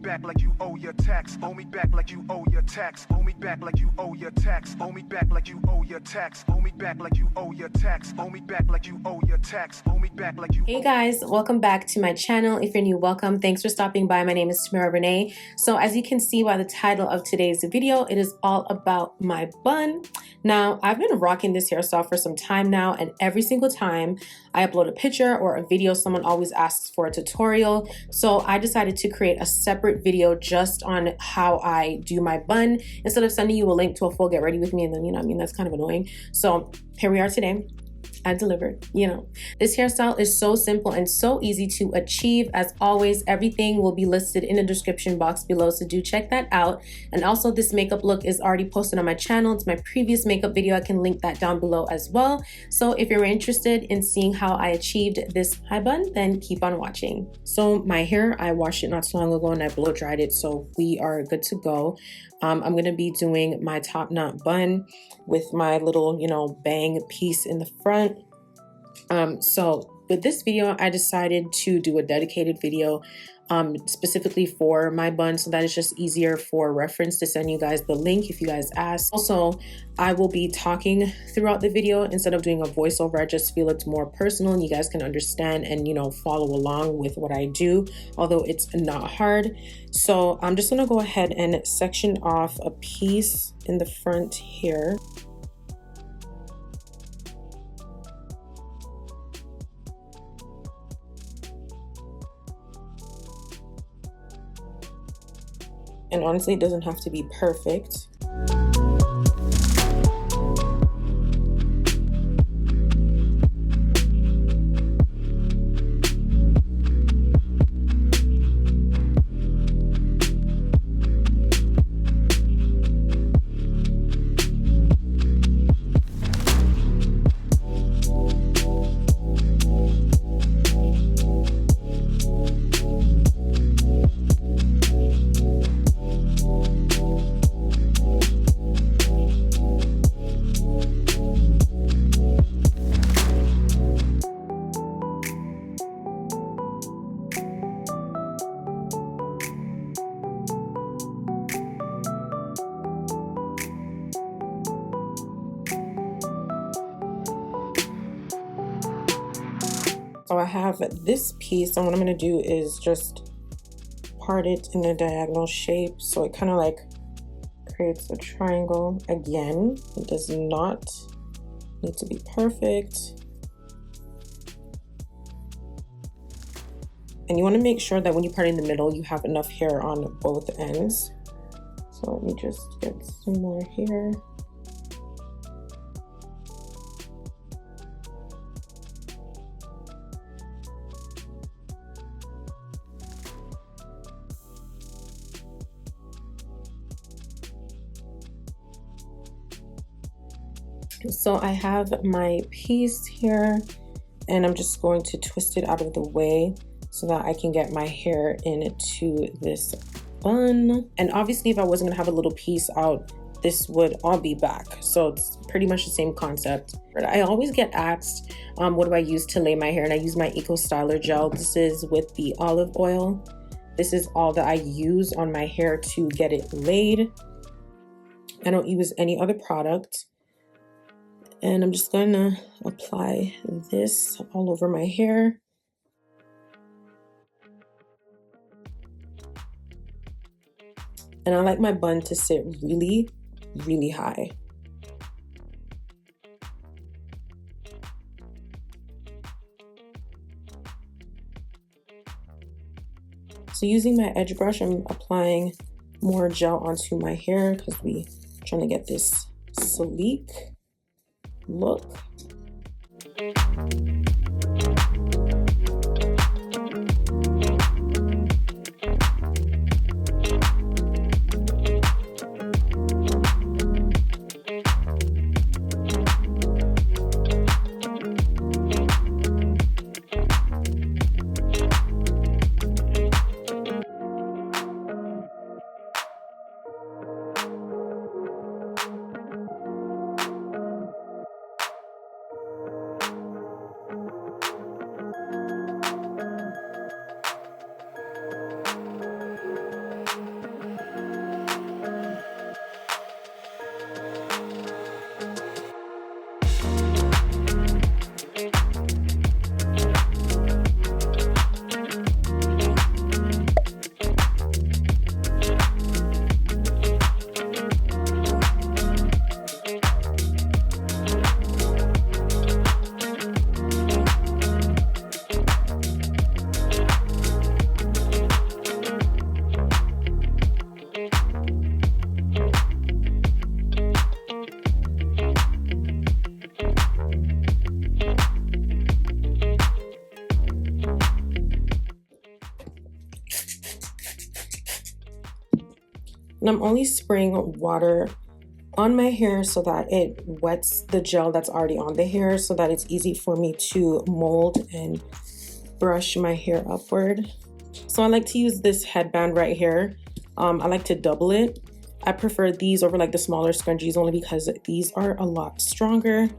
back like you owe your tax. Owe me back like you owe your tax. Owe me back like you owe your tax. Owe me back like you owe your tax. Owe me back like you owe your tax. Owe me back like you owe your tax. Owe me back like you. Hey guys, welcome back to my channel. If you're new, welcome. Thanks for stopping by. My name is Tamara Renaye. So as you can see by the title of today's video, it is all about my bun. Now, I've been rocking this hairstyle for some time now, and every single time I upload a picture or a video, someone always asks for a tutorial. So I decided to create a separate video just on how I do my bun instead of sending you a link to a full get ready with me, and then, you know what I mean, that's kind of annoying. So here we are today. I delivered, you know. This hairstyle is so simple and so easy to achieve. As always, everything will be listed in the description box below, so do check that out. And also, this makeup look is already posted on my channel. It's my previous makeup video. I can link that down below as well. So if you're interested in seeing how I achieved this high bun, then keep on watching. So my hair, I washed it not so long ago and I blow dried it, so we are good to go. I'm gonna be doing my top knot bun with my little, you know, bang piece in the front. So with this video, I decided to do a dedicated video specifically for my bun, so that it's just easier for reference to send you guys the link if you guys ask. Also, I will be talking throughout the video instead of doing a voiceover. I just feel it's more personal and you guys can understand and, you know, follow along with what I do, although it's not hard. So I'm just gonna go ahead and section off a piece in the front here. And honestly, it doesn't have to be perfect. So I have this piece, and what I'm going to do is just part it in a diagonal shape so it kind of like creates a triangle. Again, it does not need to be perfect. And you want to make sure that when you part in the middle, you have enough hair on both ends. So let me just get some more here. So I have my piece here, and I'm just going to twist it out of the way so that I can get my hair into this bun. And obviously, if I wasn't gonna have a little piece out, this would all be back. So it's pretty much the same concept. But I always get asked, what do I use to lay my hair? And I use my Eco Styler gel. This is with the olive oil. This is all that I use on my hair to get it laid. I don't use any other product. And I'm just going to apply this all over my hair. And I like my bun to sit really, really high. So using my edge brush, I'm applying more gel onto my hair because we're trying to get this sleek look. And I'm only spraying water on my hair so that it wets the gel that's already on the hair so that it's easy for me to mold and brush my hair upward. So I like to use this headband right here. I like to double it. I prefer these over like the smaller scrunchies only because these are a lot stronger.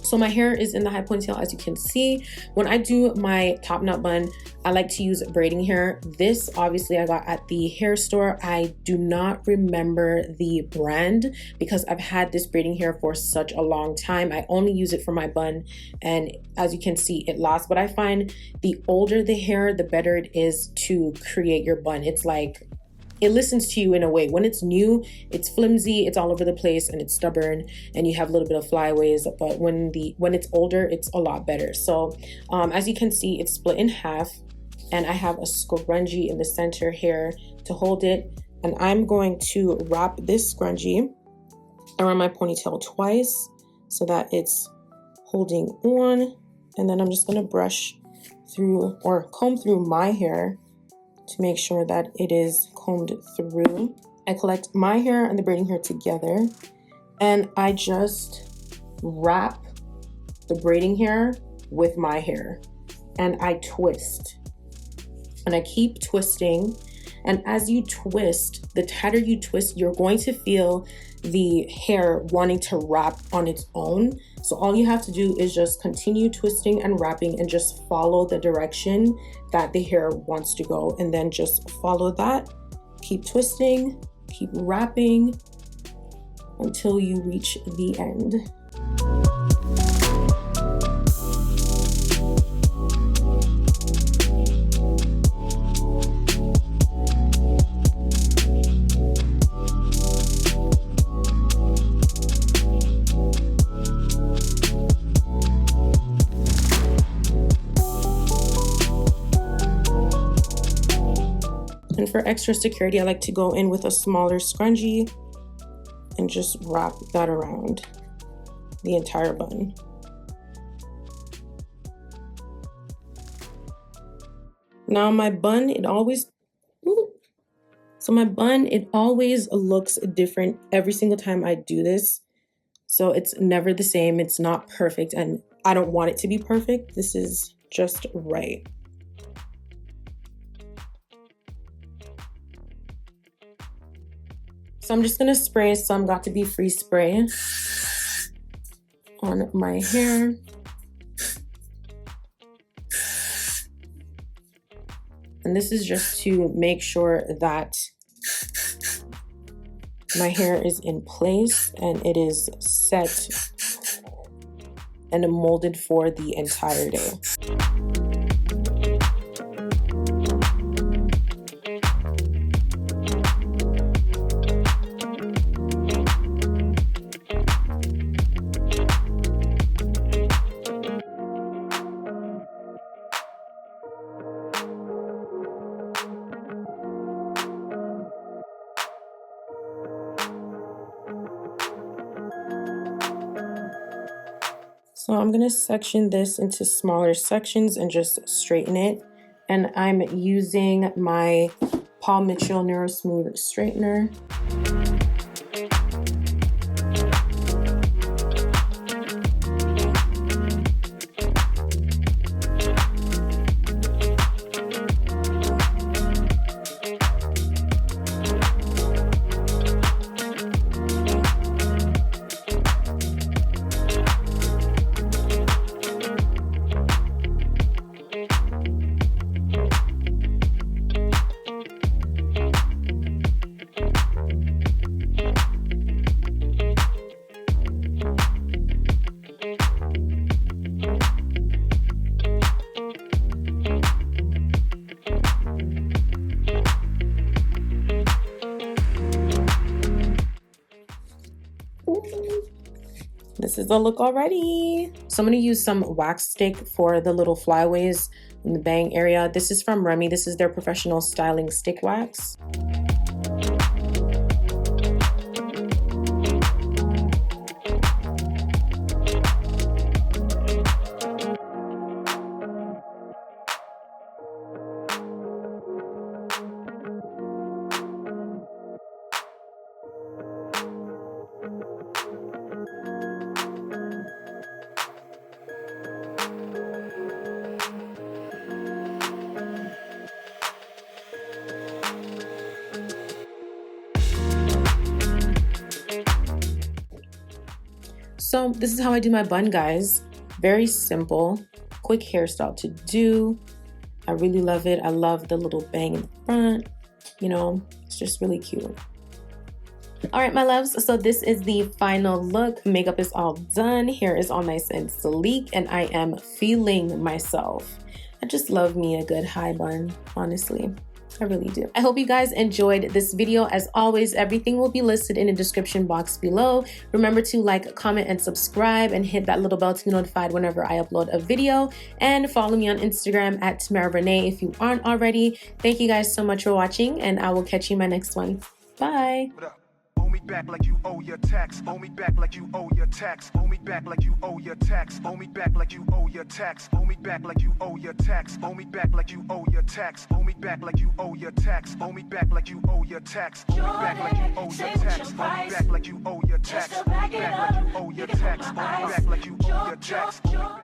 So my hair is in the high ponytail, as you can see. When I do my top knot bun, I like to use braiding hair. This obviously I got at the hair store. I do not remember the brand because I've had this braiding hair for such a long time. I only use it for my bun, and as you can see, it lasts. But I find the older the hair, the better it is to create your bun. It's like, it listens to you in a way. When it's new, it's flimsy, it's all over the place, and it's stubborn, and you have a little bit of flyaways. But when it's older, it's a lot better. So as you can see, it's split in half, and I have a scrunchie in the center here to hold it. And I'm going to wrap this scrunchie around my ponytail twice so that it's holding on. And then I'm just gonna brush through or comb through my hair to make sure that it is combed through. I collect my hair and the braiding hair together, and I just wrap the braiding hair with my hair, and I twist. And I keep twisting, and as you twist, the tighter you twist, you're going to feel the hair wanting to wrap on its own. So all you have to do is just continue twisting and wrapping and just follow the direction that the hair wants to go, and then just follow that. Keep twisting, keep wrapping until you reach the end. for extra security, I like to go in with a smaller scrunchie and just wrap that around the entire bun. Now my bun, it always looks different every single time I do this. So it's never the same. It's not perfect, and I don't want it to be perfect. This is just right. So I'm just gonna spray some Got to Be Free spray on my hair. And this is just to make sure that my hair is in place and it is set and molded for the entire day. So I'm gonna section this into smaller sections and just straighten it. And I'm using my Paul Mitchell Neuro Smooth Straightener. This is the look already. So I'm gonna use some wax stick for the little flyaways in the bang area. This is from Remi. This is their professional styling stick wax. So this is how I do my bun, guys. Very simple, quick hairstyle to do. I really love it. I love the little bang in the front. You know, it's just really cute. All right, my loves, so this is the final look. Makeup is all done. Hair is all nice and sleek, and I am feeling myself. I just love me a good high bun, honestly. I really do. I hope you guys enjoyed this video. As always, everything will be listed in the description box below. Remember to like, comment, and subscribe, and hit that little bell to be notified whenever I upload a video. And follow me on Instagram at Tamara Renaye if you aren't already. Thank you guys so much for watching, and I will catch you in my next one. Bye. Owe me back like you owe your tax. Owe me back like you owe your tax. Owe me back like you owe your tax. Owe me back like you owe your tax. Owe me back like you owe your tax. Owe me back like you owe your tax. Owe me back like you owe your tax. Owe me back like you owe your tax. Owe me back like you owe your tax. Owe me back like you owe your tax. Owe me back like you owe your tax. Owe me back like you owe your tax.